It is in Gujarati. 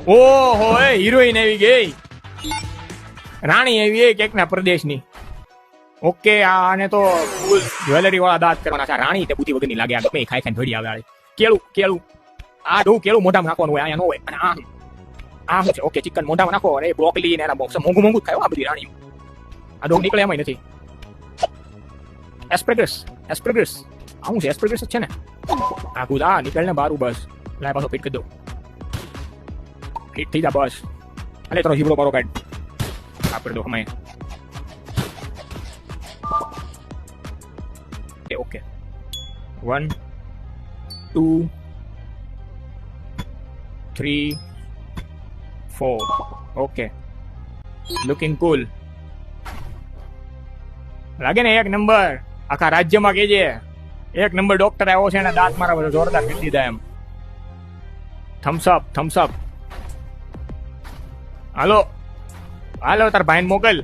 ઓહો હિરોઈન આવી ગઈ, રાણી આવી એક એકના પ્રદેશની. ઓકે આને તો ફૂલ જ્વેલરી વાળા દાંત કરવાના છે. રાણી તે બુદ્ધિ વગરની લાગે, આ ગમે ખાઈ ખાઈને ભડી આવે. કેળું કેળું આ ડું કેળું મોઢામાં નાખવાનું હોય, અહીંયા ન હોય. અને આ શું છે? ઓકે ચિકન મોઢામાં નાખો અને બ્રોકલી ને એના બોક્સ મોંઘું મોંઘું ખાય આ બધી રાણી. આ ડોગ નીકળે એમાં નથી. એસ્પ્રેગસ એસ્પ્રેગસ આવું છે, એસ્પ્રેગસ જ છે ને. આ ગુદા નીકળને બારું બસ. લાય પાછો ફિટ કરી દો, ફિટ થઈ જા બસ. અલે તારો જીબડો બારો કાઢ, આપી દો હમાય. ઓકે 1 2 3 4 ઓકે લુકિંગ કુલ લાગે ને. એક નંબર આખા રાજ્યમાં કેજે એક નંબર ડોક્ટર આવ્યો છે, એના દાંત મારા બધા જોરદાર કરી દીધા એમ. Thumbs up thumbs up. હાલો હાલો તાર ભાઈને મોકલ.